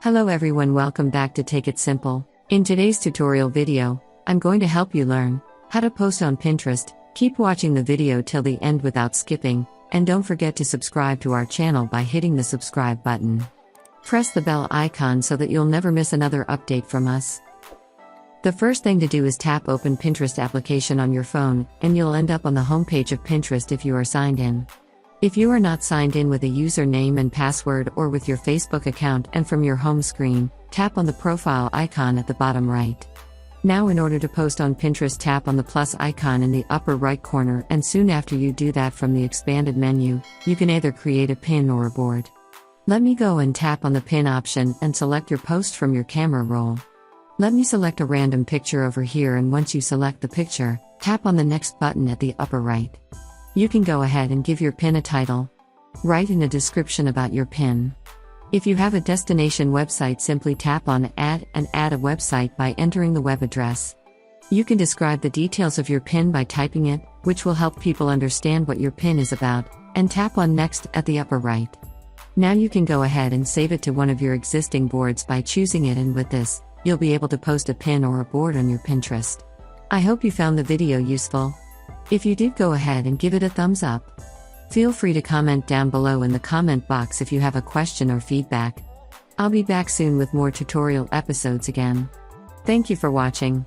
Hello everyone, welcome back to Take It Simple. In today's tutorial video, I'm going to help you learn how to post on Pinterest. Keep watching the video till the end without skipping, and don't forget to subscribe to our channel by hitting the subscribe button. Press the bell icon so that you'll never miss another update from us. The first thing to do is tap Open Pinterest application on your phone, and you'll end up on the homepage of Pinterest if you are signed in. If you are not signed in with a username and password or with your Facebook account and from your home screen, tap on the profile icon at the bottom right. Now in order to post on Pinterest, tap on the plus icon in the upper right corner, and soon after you do that, from the expanded menu, you can either create a pin or a board. Let me go and tap on the pin option and select your post from your camera roll. Let me select a random picture over here, and once you select the picture, tap on the next button at the upper right. You can go ahead and give your pin a title. Write in a description about your pin. If you have a destination website, simply tap on Add and add a website by entering the web address. You can describe the details of your pin by typing it, which will help people understand what your pin is about, and tap on Next at the upper right. Now you can go ahead and save it to one of your existing boards by choosing it, and with this, you'll be able to post a pin or a board on your Pinterest. I hope you found the video useful. If you did, go ahead and give it a thumbs up. Feel free to comment down below in the comment box if you have a question or feedback. I'll be back soon with more tutorial episodes again. Thank you for watching.